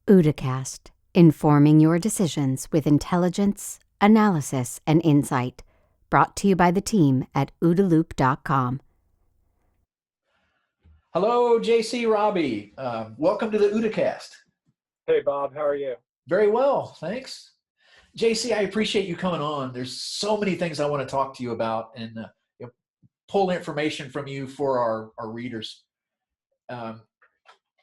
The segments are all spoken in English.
OODAcast, informing your decisions with intelligence, analysis, and insight. Brought to you by the team at OODAloop.com. Hello, JC Raby. Welcome to the OODAcast. Hey, Bob. How are you? Very well, thanks. JC, I appreciate you coming on. There's so many things I want to talk to you about and pull information from you for our readers.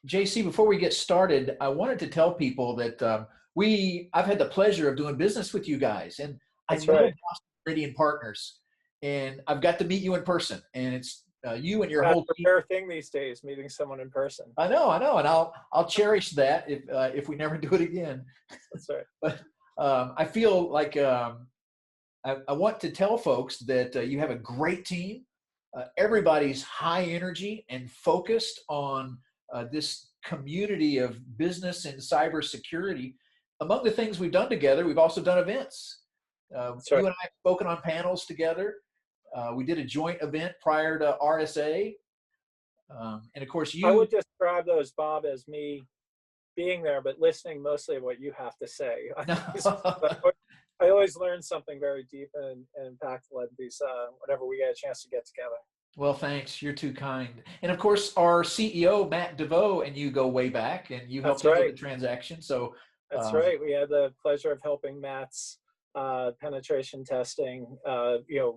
JC, before we get started, I wanted to tell people that I've had the pleasure of doing business with you guys, and I know Boston Merdian partners, and I've got to meet you in person, and it's you and your whole team. That's a rare thing these days, meeting someone in person. I know, and I'll cherish that if we never do it again. That's right. But I feel like I want to tell folks that you have a great team. Everybody's high energy and focused on this community of business and cybersecurity. Among the things we've done together, we've also done events. You and I have spoken on panels together. We did a joint event prior to RSA. And of course, I would describe those, Bob, as me being there, but listening mostly to what you have to say. I always learn something very deep and impactful at these whenever we get a chance to get together. Well, thanks. You're too kind. And of course, our CEO, Matt DeVoe, and you go way back, and you helped with the transaction. So that's right. We had the pleasure of helping Matt's penetration testing,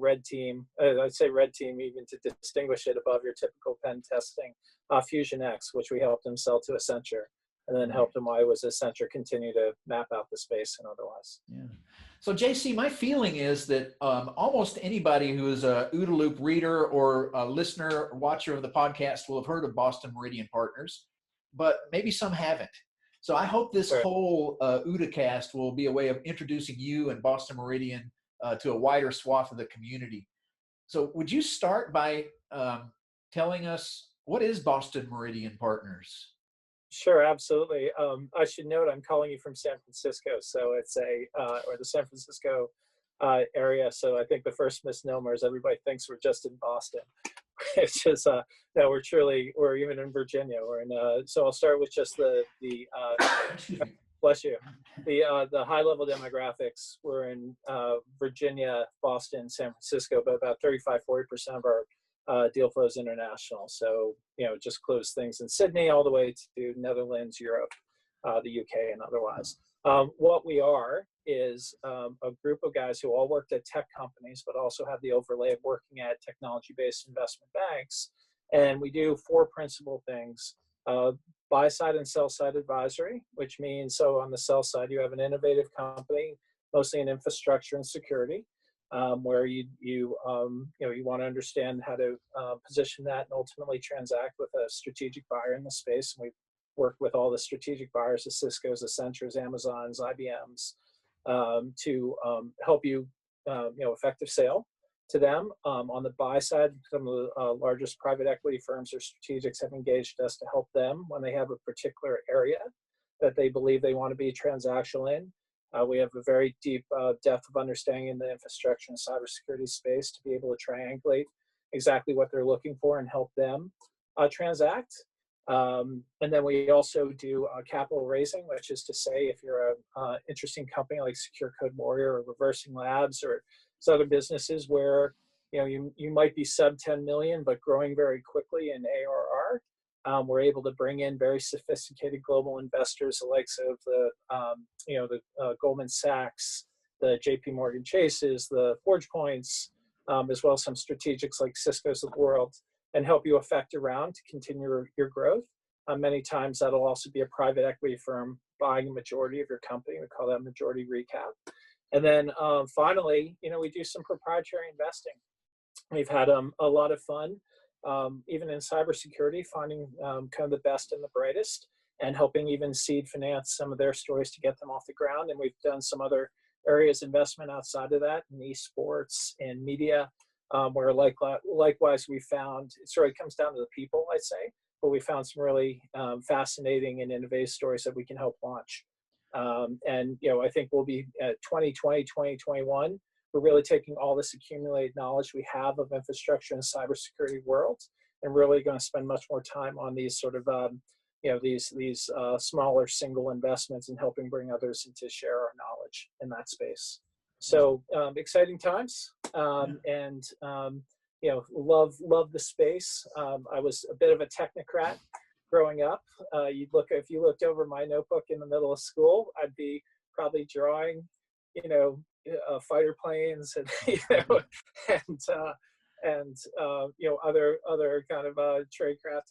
red team. I'd say red team even to distinguish it above your typical pen testing. Fusion X, which we helped him sell to Accenture, and then helped him while he was Accenture continue to map out the space and otherwise. Yeah. So JC, my feeling is that almost anybody who is a OODA Loop reader or a listener or watcher of the podcast will have heard of Boston Merdian Partners, but maybe some haven't. So I hope this whole OODAcast will be a way of introducing you and Boston Merdian to a wider swath of the community. So would you start by telling us, what is Boston Merdian Partners? Sure, absolutely. I should note I'm calling you from San Francisco, so it's or the San Francisco area. So I think the first misnomer is everybody thinks we're just in Boston. It's just no, we're even in Virginia. We're in. So I'll start with just the bless you, the high level demographics. We're in Virginia, Boston, San Francisco, but about 35-40% of our deal flow is international. So, just close things in Sydney all the way to Netherlands, Europe, the UK, and otherwise. What we are is a group of guys who all worked at tech companies, but also have the overlay of working at technology-based investment banks. And we do four principal things: buy-side and sell-side advisory, which means, so on the sell side, you have an innovative company, mostly in infrastructure and security, where you want to understand how to position that and ultimately transact with a strategic buyer in the space. And we've worked with all the strategic buyers, the Cisco's, Accentures, Amazons, IBMs, to help you, effective sale to them. On the buy side, some of the largest private equity firms or strategics have engaged us to help them when they have a particular area that they believe they want to be transactional in. We have a very deep depth of understanding in the infrastructure and cybersecurity space to be able to triangulate exactly what they're looking for and help them transact. And then we also do capital raising, which is to say, if you're an interesting company like Secure Code Warrior or Reversing Labs or some other businesses where you might be sub 10 million but growing very quickly in ARR. We're able to bring in very sophisticated global investors, the likes of the Goldman Sachs, the JP Morgan Chases, the ForgePoints, as well as some strategics like Cisco's of the world, and help you effect around to continue your growth. Many times that'll also be a private equity firm buying a majority of your company. We call that majority recap. And then finally, we do some proprietary investing. We've had a lot of fun. Even in cybersecurity, finding kind of the best and the brightest and helping even seed finance some of their stories to get them off the ground. And we've done some other areas investment outside of that in esports and media, where likewise we found, it sort of comes down to the people, I'd say, but we found some really fascinating and innovative stories that we can help launch. And I think we'll be at 2020, 2021. We're really taking all this accumulated knowledge we have of infrastructure and cybersecurity world and really going to spend much more time on these sort of these smaller single investments and helping bring others in to share our knowledge in that space. So exciting times, and love the space. I was a bit of a technocrat growing up. If you looked over my notebook in the middle of school, I'd be probably drawing, fighter planes and other kind of tradecraft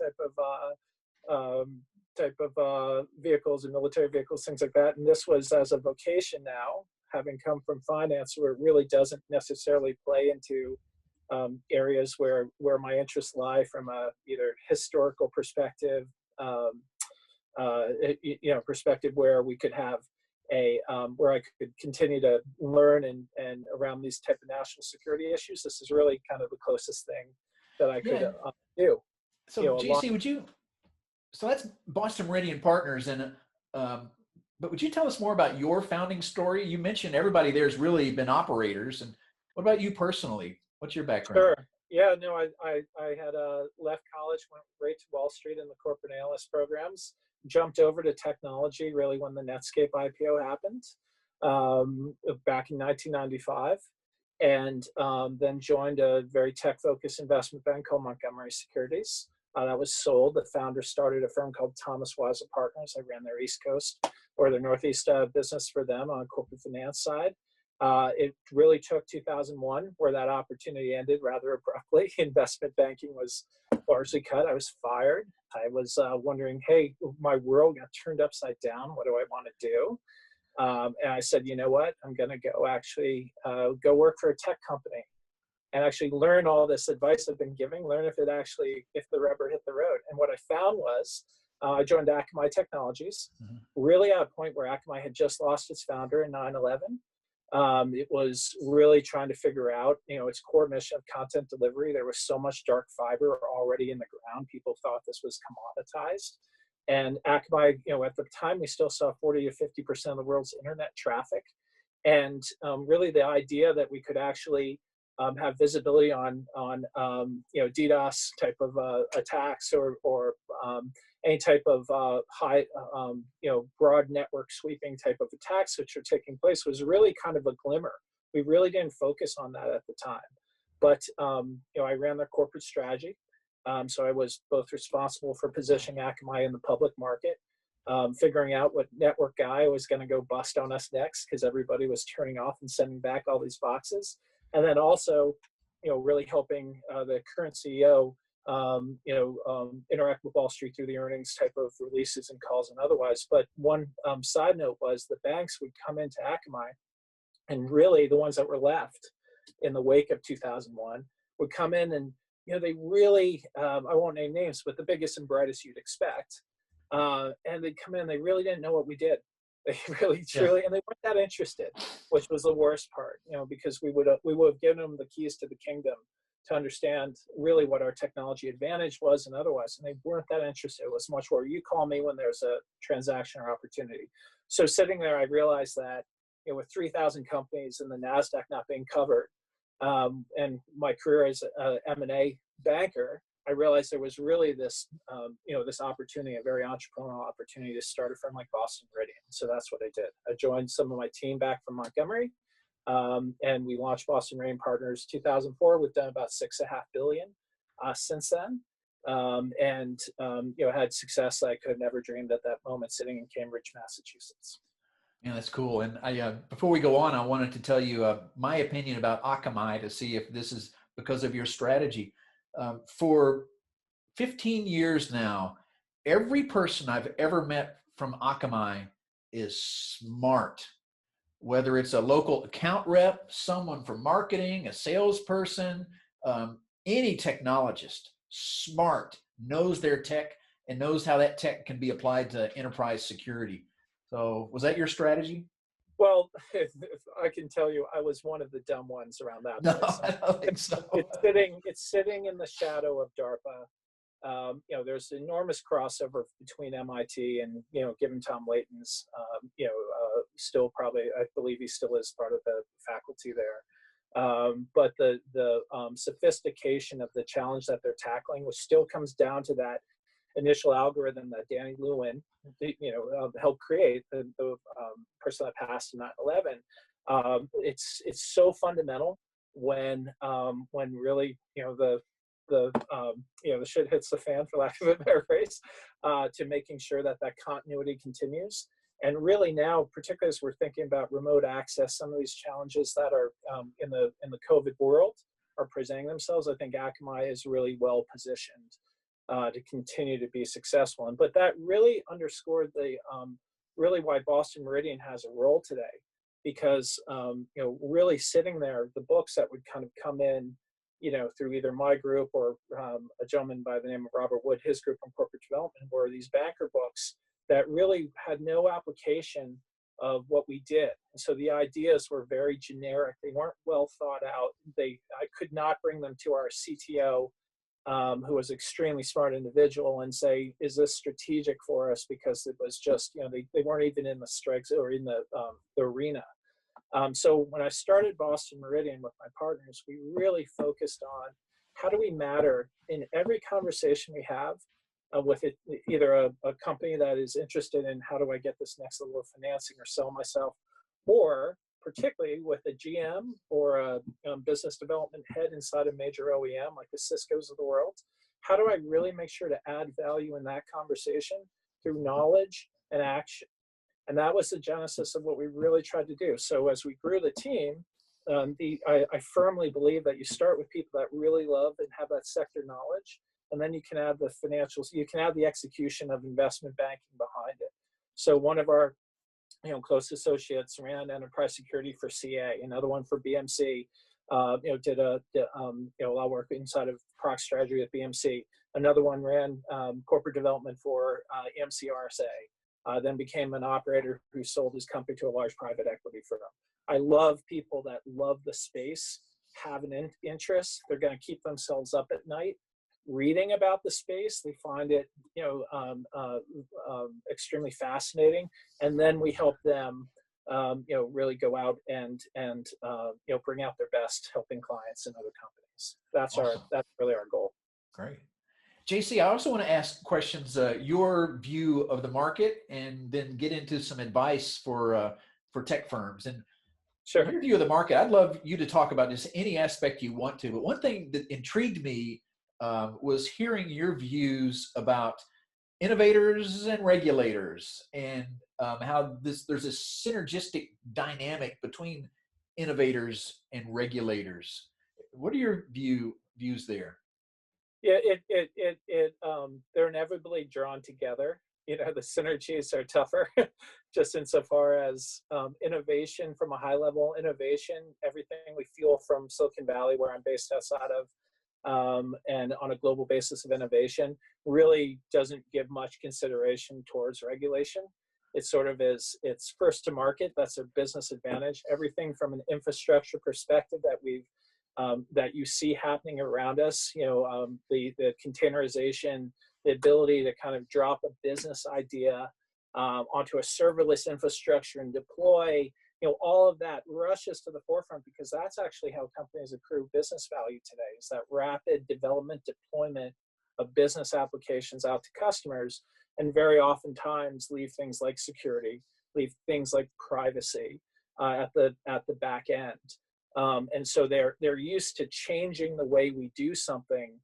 type of vehicles and military vehicles, things like that. And this was as a vocation now, having come from finance, where it really doesn't necessarily play into areas where my interests lie from a either historical perspective, perspective where we could have where I could continue to learn and around these type of national security issues. This is really kind of the closest thing that I could do. So JC, so that's Boston Merdian Partners, and but would you tell us more about your founding story? You mentioned everybody there's really been operators, and what about you personally? What's your background? Sure. Yeah, no, I had left college, went right to Wall Street in the corporate analyst programs, jumped over to technology really when the Netscape IPO happened back in 1995, and then joined a very tech-focused investment bank called Montgomery Securities. That was sold. The founder started a firm called Thomas Weiser Partners. I ran their East Coast or their Northeast business for them on the corporate finance side. It really took 2001 where that opportunity ended rather abruptly. Investment banking was largely cut. I was fired. I was wondering, hey, my world got turned upside down. What do I want to do? And I said, you know what? I'm going to go work for a tech company and actually learn all this advice I've been giving, learn if the rubber hit the road. And what I found was I joined Akamai Technologies, really at a point where Akamai had just lost its founder in 9/11. It was really trying to figure out, its core mission of content delivery. There was so much dark fiber already in the ground. People thought this was commoditized. And Akamai, at the time, we still saw 40 to 50% of the world's internet traffic. And really the idea that we could actually have visibility on DDoS type of attacks or any type of high, broad network sweeping type of attacks which are taking place was really kind of a glimmer. We really didn't focus on that at the time. But, I ran their corporate strategy. So I was both responsible for positioning Akamai in the public market, figuring out what network guy was going to go bust on us next because everybody was turning off and sending back all these boxes. And then also, really helping the current CEO, interact with Wall Street through the earnings type of releases and calls and otherwise. But one side note was the banks would come into Akamai, and really the ones that were left in the wake of 2001 would come in and, they really, I won't name names, but the biggest and brightest you'd expect. And they'd come in, they really didn't know what we did. They really, truly, and they weren't that interested, which was the worst part, because we would have given them the keys to the kingdom to understand really what our technology advantage was and otherwise, and they weren't that interested. It was much more, you call me when there's a transaction or opportunity. So sitting there, I realized that, with 3,000 companies and the NASDAQ not being covered, and my career as an M&A banker, I realized there was really this, this opportunity, a very entrepreneurial opportunity to start a firm like Boston Merdian. So that's what I did. I joined some of my team back from Montgomery, and we launched Boston Merdian Partners 2004. We've done about $6.5 billion since then, and had success I could have never dreamed at that moment sitting in Cambridge, Massachusetts. Yeah, that's cool. And I, before we go on, I wanted to tell you my opinion about Akamai to see if this is because of your strategy. For 15 years now, every person I've ever met from Akamai is smart, whether it's a local account rep, someone from marketing, a salesperson, any technologist, smart, knows their tech and knows how that tech can be applied to enterprise security. So was that your strategy? Well, I can tell you, I was one of the dumb ones around that. No, I don't think so. It's sitting in the shadow of DARPA. There's enormous crossover between MIT and, given Tom Layton's, still probably, I believe he still is part of the faculty there. But the sophistication of the challenge that they're tackling, which still comes down to that initial algorithm that Danny Lewin, helped create, the person that passed in 9/11. It's so fundamental when really the shit hits the fan, for lack of a better phrase, to making sure that continuity continues. And really now, particularly as we're thinking about remote access, some of these challenges that are in the COVID world are presenting themselves. I think Akamai is really well positioned to continue to be successful. But that really underscored really why Boston Merdian has a role today, because really sitting there, the books that would kind of come in, through either my group or a gentleman by the name of Robert Wood, his group on corporate development, were these banker books that really had no application of what we did. And so the ideas were very generic. They weren't well thought out. I could not bring them to our CTO, who was an extremely smart individual, and say, is this strategic for us? Because it was just, they weren't even in the strikes or in the arena. So when I started Boston Merdian with my partners, we really focused on how do we matter in every conversation we have with either a company that is interested in how do I get this next level of financing or sell myself, or particularly with a GM or a business development head inside a major OEM like the Ciscos of the world. How do I really make sure to add value in that conversation through knowledge and action? And that was the genesis of what we really tried to do. So as we grew the team, I firmly believe that you start with people that really love and have that sector knowledge, and then you can add the financials, you can add the execution of investment banking behind it. So one of our close associates ran enterprise security for CA, another one for BMC, did a lot of work inside of product strategy at BMC. Another one ran corporate development for EMC RSA. Then became an operator who sold his company to a large private equity firm. I love people that love the space, have an interest. They're going to keep themselves up at night reading about the space. They find it, extremely fascinating. And then we help them, really go out and bring out their best, helping clients and other companies. That's awesome. That's really our goal. Great. JC, I also want to ask questions, your view of the market, and then get into some advice for tech firms. And sure. Your view of the market, I'd love you to talk about just any aspect you want to. But one thing that intrigued me was hearing your views about innovators and regulators, and how there's a synergistic dynamic between innovators and regulators. What are your views there? Yeah, they're inevitably drawn together. The synergies are tougher, just insofar as innovation from a high level innovation, everything we feel from Silicon Valley, where I'm based outside of, and on a global basis of innovation, really doesn't give much consideration towards regulation. It sort of is, it's first to market. That's a business advantage. Everything from an infrastructure perspective that you see happening around us, the containerization, the ability to kind of drop a business idea onto a serverless infrastructure and deploy, all of that rushes to the forefront, because that's actually how companies accrue business value today, is that rapid development, deployment of business applications out to customers, and very oftentimes leave things like security, leave things like privacy at the back end. And so they're used to changing the way we do something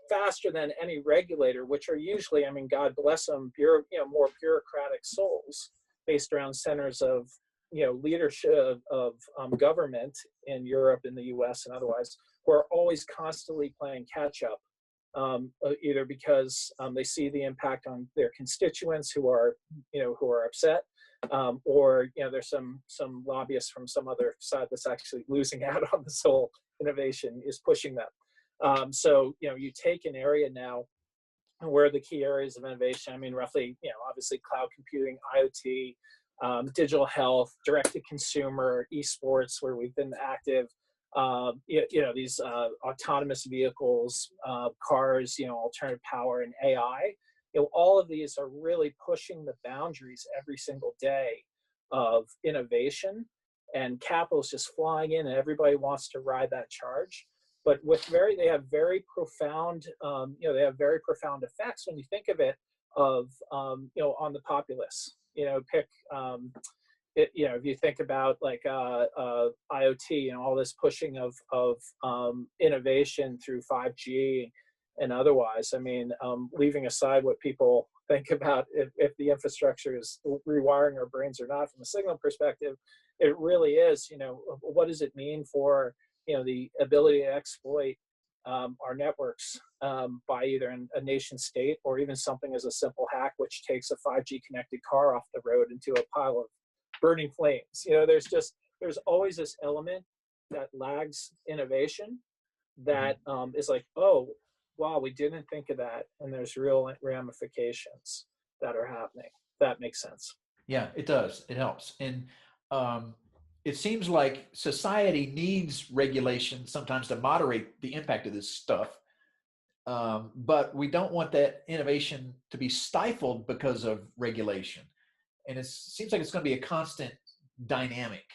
faster than any regulator, which are usually, God bless them, more bureaucratic souls based around centers of, leadership of government in Europe, in the US, and otherwise, who are always constantly playing catch up, either because they see the impact on their constituents who are upset, or there's some lobbyists from some other side that's actually losing out on this whole innovation, is pushing them. So you take an area now where the key areas of innovation, roughly, obviously cloud computing, IoT, digital health, direct to consumer, esports, where we've been active, these autonomous vehicles, cars, alternative power, and AI. All of these are really pushing the boundaries every single day of innovation, and capital is just flying in, and everybody wants to ride that charge. but they have very profound, they have very profound effects when you think of it on the populace. If you think about like IoT, all this pushing of innovation through 5G and otherwise. I mean, leaving aside what people think about if the infrastructure is rewiring our brains or not from a signal perspective, it really is, what does it mean for, the ability to exploit our networks by either a nation state or even something as a simple hack, which takes a 5G connected car off the road into a pile of burning flames. There's always this element that lags innovation that is like, oh, wow, we didn't think of that. And there's real ramifications that are happening. That makes sense. Yeah, it does. It helps. And it seems like society needs regulation sometimes to moderate the impact of this stuff. But we don't want that innovation to be stifled because of regulation. And it seems like it's going to be a constant dynamic.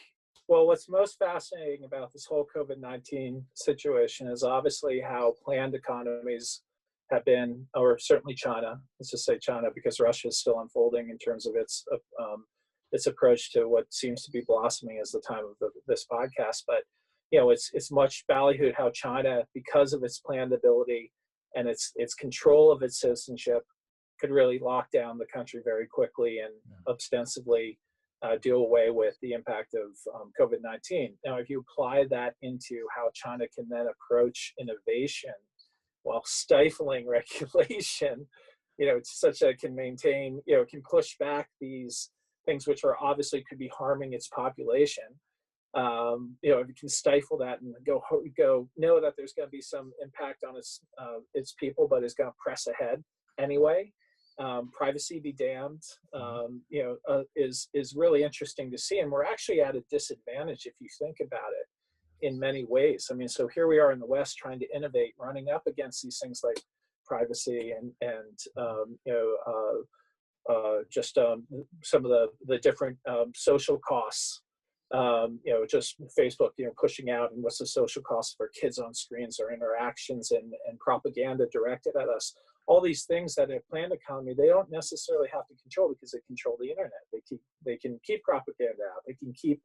Well, what's most fascinating about this whole COVID-19 situation is obviously how planned economies have been, or certainly China, let's just say China, because Russia is still unfolding in terms of its approach to what seems to be blossoming as the time of this podcast. But, it's much ballyhooed how China, because of its planned ability and its control of its citizenship, could really lock down the country very quickly and ostensibly do away with the impact of COVID-19. Now, if you apply that into how China can then approach innovation while stifling regulation, it's such that it can maintain, it can push back these things which are obviously could be harming its population. If you can stifle that and go know that there's going to be some impact on its people, but it's going to press ahead anyway. Privacy be damned, is really interesting to see. And we're actually at a disadvantage if you think about it in many ways. I mean, so here we are in the West trying to innovate, running up against these things like privacy and some of the different social costs. Just Facebook, pushing out and what's the social cost for kids on screens or interactions and propaganda directed at us. All these things that in a planned economy, they don't necessarily have to control because they control the internet. They can keep propaganda out. They can keep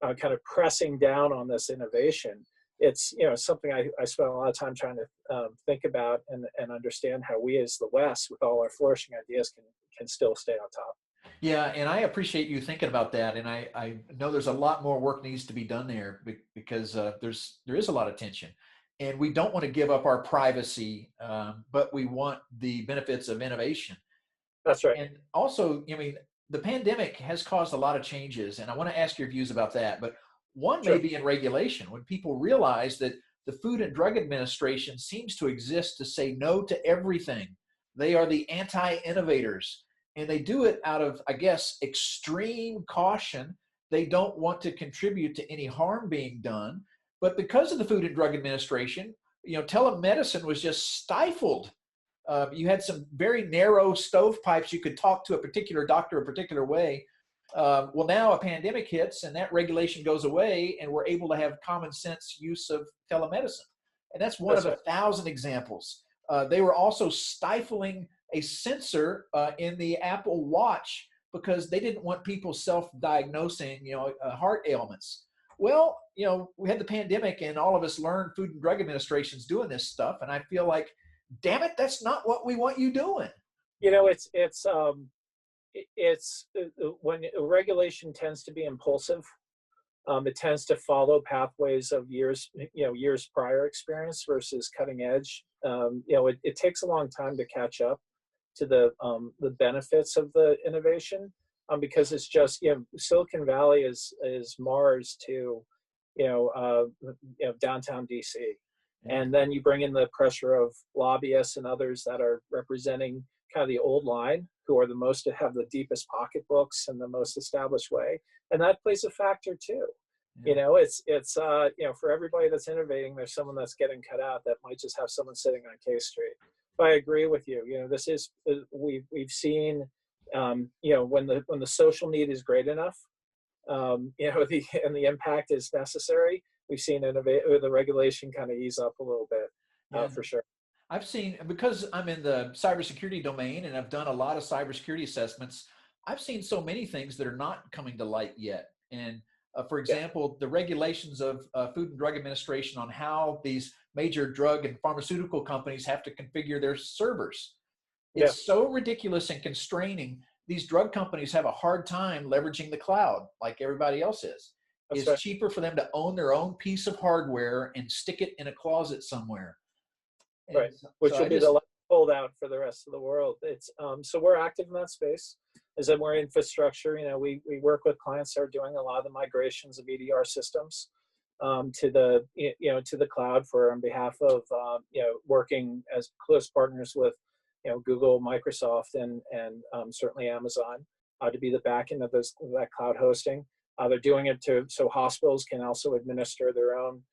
kind of pressing down on this innovation. It's something I spent a lot of time trying to think about and understand how we as the West, with all our flourishing ideas, can still stay on top. Yeah, and I appreciate you thinking about that. And I know there's a lot more work needs to be done there because there is a lot of tension. And we don't want to give up our privacy, but we want the benefits of innovation. That's right. And also, the pandemic has caused a lot of changes, and I want to ask your views about that. But one may be in regulation. When people realize that the Food and Drug Administration seems to exist to say no to everything. They are the anti-innovators, and they do it out of, I guess, extreme caution. They don't want to contribute to any harm being done. But because of the Food and Drug Administration, telemedicine was just stifled. You had some very narrow stovepipes. You could talk to a particular doctor a particular way. Well, now a pandemic hits and that regulation goes away, and we're able to have common sense use of telemedicine. And that's one of 1,000 examples. They were also stifling a sensor in the Apple Watch because they didn't want people self-diagnosing, heart ailments. Well, we had the pandemic and all of us learned Food and Drug Administration's doing this stuff. And I feel like, damn it, that's not what we want you doing. It's when regulation tends to be impulsive, it tends to follow pathways of years prior experience versus cutting edge. It takes a long time to catch up to the benefits of the innovation. Because it's just, Silicon Valley is Mars to, downtown DC. And then you bring in the pressure of lobbyists and others that are representing kind of the old line, who are have the deepest pocketbooks and the most established way. And that plays a factor too. Yeah. It's for everybody that's innovating, there's someone that's getting cut out that might just have someone sitting on K Street. But I agree with you. This is, we've seen, when the social need is great enough, and the impact is necessary, we've seen the regulation kind of ease up a little bit, Yeah. for sure. I've seen, because I'm in the cybersecurity domain and I've done a lot of cybersecurity assessments, I've seen so many things that are not coming to light yet. And for example, the regulations of Food and Drug Administration on how these major drug and pharmaceutical companies have to configure their servers. Yeah. It's so ridiculous and constraining. These drug companies have a hard time leveraging the cloud like everybody else is. That's It's right. cheaper for them to own their own piece of hardware and stick it in a closet somewhere. And Right, which so will I be just, the holdout for the rest of the world. It's so we're active in that space. As in, we're infrastructure. You know, we work with clients that are doing a lot of the migrations of EDR systems to the to the cloud for on behalf of working as close partners with Google, Microsoft, and certainly Amazon to be the back end of that cloud hosting. They're doing it so hospitals can also administer their own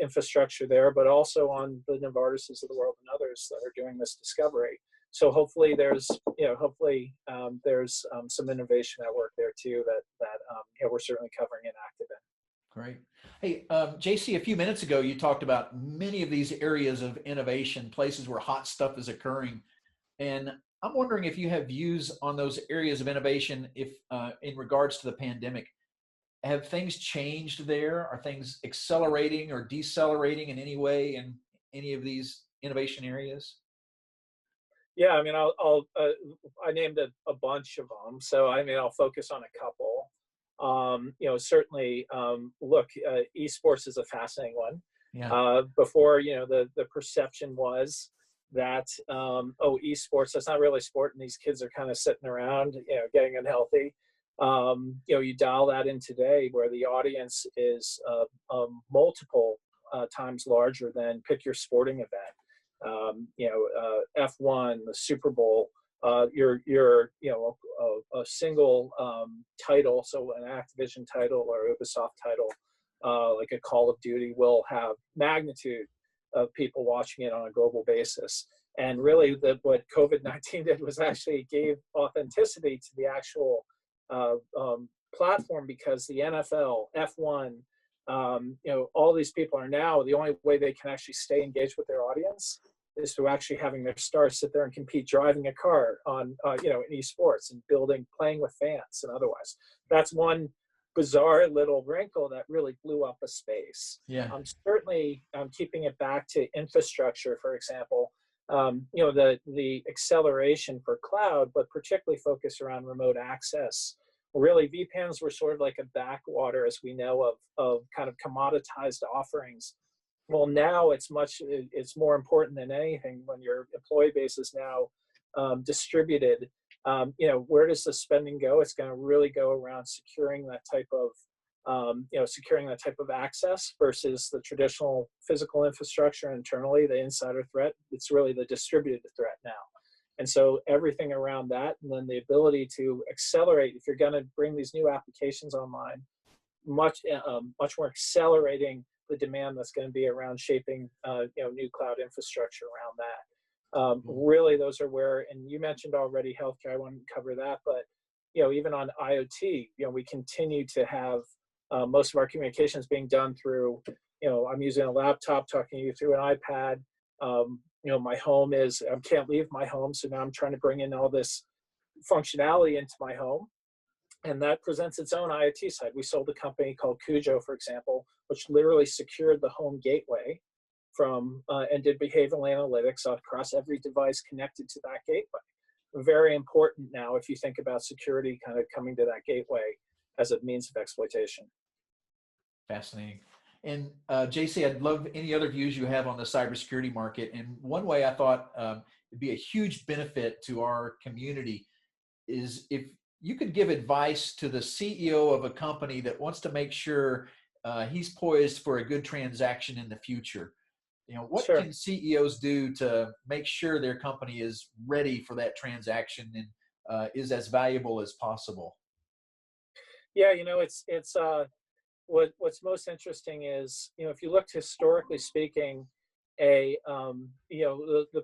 infrastructure there, but also on the Novartises of the world and others that are doing this discovery. So hopefully there's some innovation at work there too that we're certainly covering and active in. great. Hey, JC, a few minutes ago, you talked about many of these areas of innovation, places where hot stuff is occurring. And I'm wondering if you have views on those areas of innovation, if in regards to the pandemic. Have things changed there? Are things accelerating or decelerating in any way in any of these innovation areas? Yeah, I mean, I named a bunch of them, so I mean, I'll focus on a couple. Certainly, look, esports is a fascinating one. Yeah. Before, the perception was that, esports, that's not really sport, and these kids are kind of sitting around, getting unhealthy. You dial that in today where the audience is multiple times larger than pick your sporting event. F1, the Super Bowl, a single title, so an Activision title or Ubisoft title, like a Call of Duty, will have magnitude of people watching it on a global basis. And really, what COVID-19 did was actually gave authenticity to the actual platform, because the NFL, F1, all these people are now, the only way they can actually stay engaged with their audience is through actually having their stars sit there and compete driving a car on, in esports and playing with fans and otherwise. That's one bizarre little wrinkle that really blew up a space. Yeah. Certainly, keeping it back to infrastructure, for example, the acceleration for cloud, but particularly focused around remote access. Really, VPNs were sort of like a backwater, as we know, of kind of commoditized offerings. Well, now it's more important than anything when your employee base is now distributed. Where does the spending go? It's going to really go around securing that type of access versus the traditional physical infrastructure internally, the insider threat. It's really the distributed threat now. And so everything around that, and then the ability to accelerate, if you're going to bring these new applications online, much more accelerating the demand that's going to be around shaping, new cloud infrastructure around that. Really, those are where, and you mentioned already healthcare, I want to cover that, but, even on IoT, we continue to have most of our communications being done through, I'm using a laptop, talking to you through an iPad. My home I can't leave my home, so now I'm trying to bring in all this functionality into my home. And that presents its own IoT side. We sold a company called Cujo, for example, which literally secured the home gateway and did behavioral analytics across every device connected to that gateway. Very important now if you think about security kind of coming to that gateway as a means of exploitation. Fascinating. And JC, I'd love any other views you have on the cybersecurity market. And one way I thought it'd be a huge benefit to our community is if you could give advice to the CEO of a company that wants to make sure he's poised for a good transaction in the future. What Sure. can CEOs do to make sure their company is ready for that transaction and is as valuable as possible? Yeah, what's most interesting is, if you looked historically speaking, the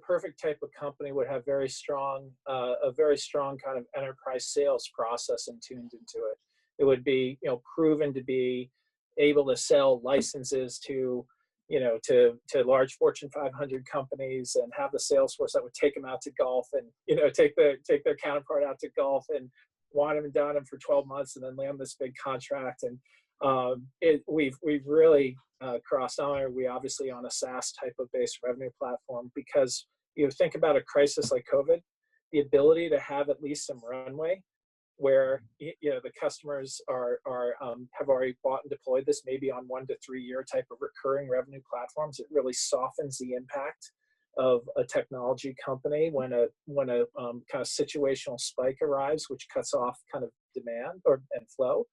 perfect type of company would have a very strong kind of enterprise sales process and tuned into it. It would be, proven to be able to sell licenses to, to large Fortune 500 companies, and have the sales force that would take them out to golf, and, take their counterpart out to golf and wine them and dine them for 12 months and then land this big contract. And we've really crossed on. We obviously on a SaaS type of based revenue platform, because think about a crisis like COVID, the ability to have at least some runway where the customers have already bought and deployed this, maybe on 1 to 3 year type of recurring revenue platforms. It really softens the impact of a technology company when a kind of situational spike arrives, which cuts off kind of demand and flow.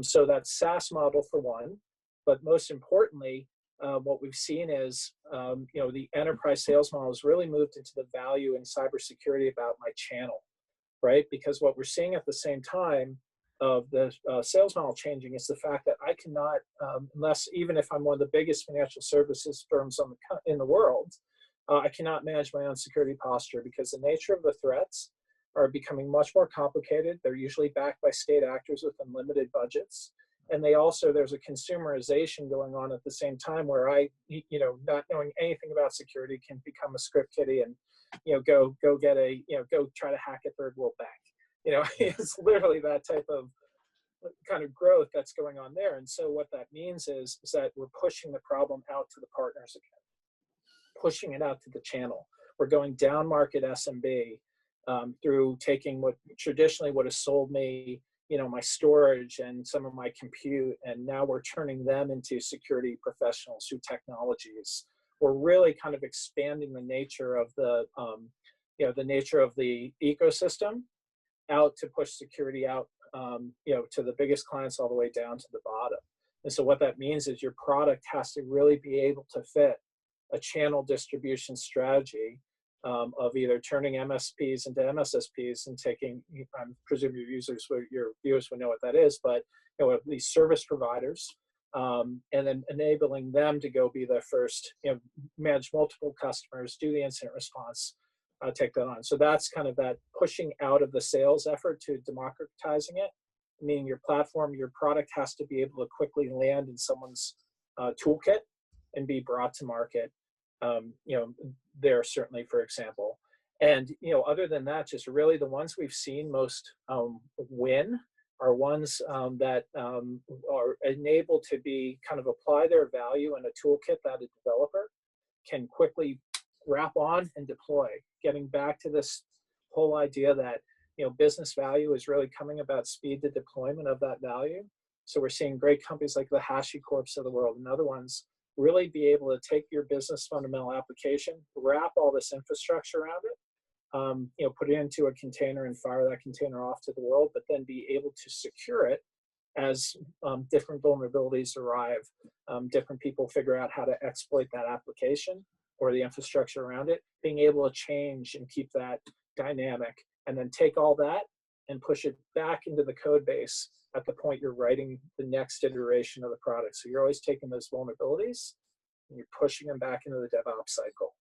So that SaaS model for one, but most importantly, what we've seen is, the enterprise sales model has really moved into the value in cybersecurity about my channel, right? Because what we're seeing at the same time of the sales model changing is the fact that I cannot, even if I'm one of the biggest financial services firms in the world, I cannot manage my own security posture, because the nature of the threats are becoming much more complicated. They're usually backed by state actors with unlimited budgets. And there's a consumerization going on at the same time, where I, not knowing anything about security, can become a script kiddie and, go try to hack a third world bank. It's literally that type of kind of growth that's going on there. And so what that means is that we're pushing the problem out to the partners again, pushing it out to the channel. We're going down market SMB through taking what traditionally would have sold me, my storage and some of my compute, and now we're turning them into security professionals through technologies. We're really kind of expanding the nature of the ecosystem out to push security out, to the biggest clients all the way down to the bottom. And so what that means is your product has to really be able to fit a channel distribution strategy of either turning MSPs into MSSPs and taking, I presume your viewers would know what that is, but these service providers, and then enabling them to go be the first, manage multiple customers, do the incident response, take that on. So that's kind of that pushing out of the sales effort to democratizing it, meaning your platform, your product has to be able to quickly land in someone's toolkit and be brought to market. There certainly, for example. And, other than that, just really the ones we've seen most win are ones that are enabled to be kind of apply their value in a toolkit that a developer can quickly wrap on and deploy. Getting back to this whole idea that, business value is really coming about speed to deployment of that value. So we're seeing great companies like the HashiCorps of the world and other ones really be able to take your business fundamental application, wrap all this infrastructure around it, put it into a container and fire that container off to the world, but then be able to secure it as different vulnerabilities arrive, different people figure out how to exploit that application or the infrastructure around it, being able to change and keep that dynamic, and then take all that and push it back into the code base at the point you're writing the next iteration of the product. So you're always taking those vulnerabilities and you're pushing them back into the DevOps cycle.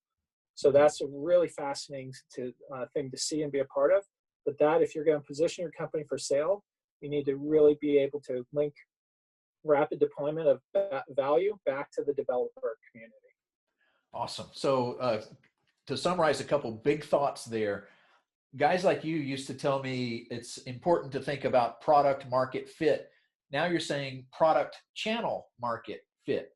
So that's a really fascinating thing to see and be a part of. But that, if you're going to position your company for sale, you need to really be able to link rapid deployment of value back to the developer community. Awesome. So to summarize a couple big thoughts there, guys like you used to tell me it's important to think about product market fit. Now you're saying product channel market fit.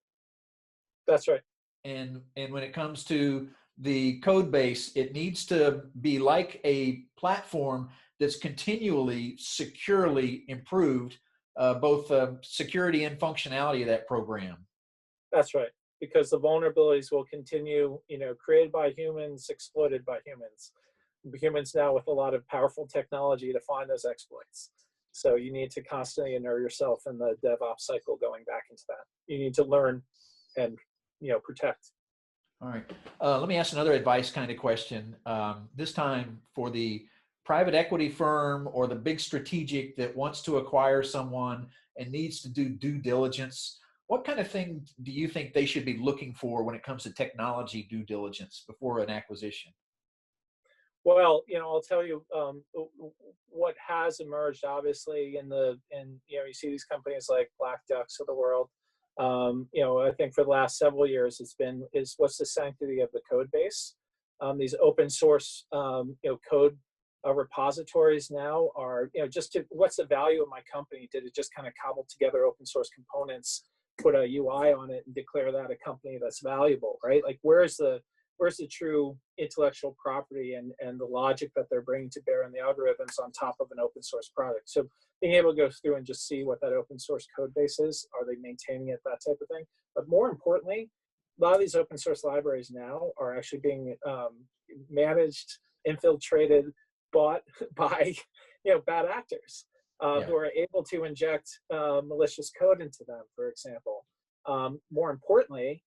That's right. And when it comes to the code base, it needs to be like a platform that's continually securely improved, both security and functionality of that program. That's right. Because the vulnerabilities will continue, created by humans, exploited by humans. Humans now with a lot of powerful technology to find those exploits. So you need to constantly inure yourself in the DevOps cycle going back into that. You need to learn and, protect. All right. Let me ask another advice kind of question. This time for the private equity firm or the big strategic that wants to acquire someone and needs to do due diligence. What kind of thing do you think they should be looking for when it comes to technology due diligence before an acquisition? Well, I'll tell you what has emerged. Obviously, you see these companies like Black Ducks of the world. I think for the last several years, is what's the sanctity of the code base. These open source code repositories now are what's the value of my company? Did it just kind of cobble together open source components, put a UI on it, and declare that a company that's valuable, right? Like where's the true intellectual property and the logic that they're bringing to bear on the algorithms on top of an open source product? So being able to go through and just see what that open source code base is, are they maintaining it, that type of thing. But more importantly, a lot of these open source libraries now are actually being managed, infiltrated, bought by bad actors who are able to inject malicious code into them, for example. More importantly,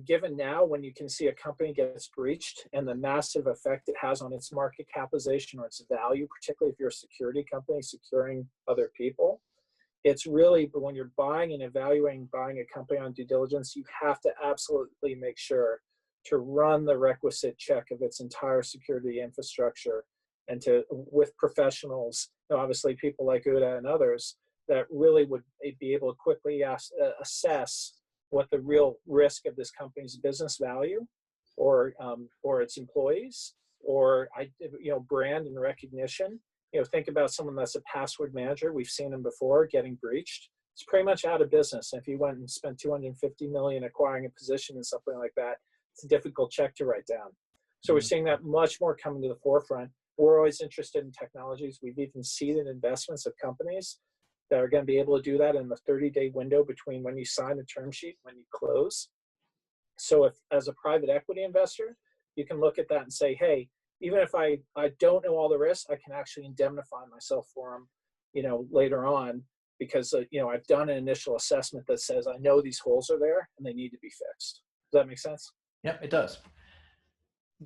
given now when you can see a company gets breached and the massive effect it has on its market capitalization or its value, particularly if you're a security company securing other people, it's really, but when you're buying and evaluating buying a company on due diligence, you have to absolutely make sure to run the requisite check of its entire security infrastructure and with professionals, obviously people like OODA and others that really would be able to quickly assess what the real risk of this company's business value or its employees or brand and recognition. Think about someone that's a password manager. We've seen them before getting breached. It's pretty much out of business. And if you went and spent $250 million acquiring a position in something like that, it's a difficult check to write down. So we're seeing that much more coming to the forefront. We're always interested in technologies. We've even seeded investments of companies that are going to be able to do that in the 30-day window between when you sign a term sheet and when you close. So if, as a private equity investor, you can look at that and say, hey, even if I don't know all the risks, I can actually indemnify myself for them, later on, because, I've done an initial assessment that says I know these holes are there and they need to be fixed. Does that make sense? Yep, it does.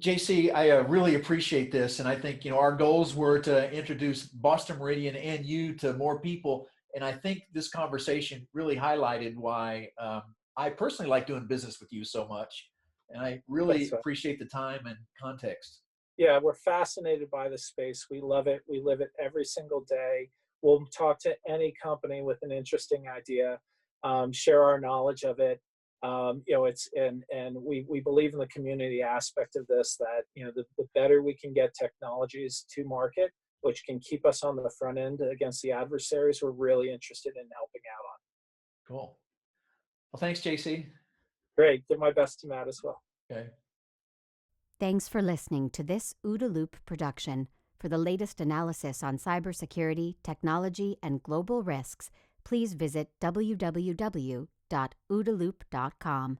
JC, I really appreciate this. And I think, our goals were to introduce Boston Merdian and you to more people. And I think this conversation really highlighted why I personally like doing business with you so much. And I really appreciate the time and context. Yeah, we're fascinated by this space. We love it. We live it every single day. We'll talk to any company with an interesting idea, share our knowledge of it. We believe in the community aspect of this, that, the better we can get technologies to market, which can keep us on the front end against the adversaries we're really interested in helping out on. Cool. Well, thanks, JC. Great. Give my best to Matt as well. Okay. Thanks for listening to this OODA Loop production. For the latest analysis on cybersecurity, technology, and global risks, please visit www.oodaloop.com.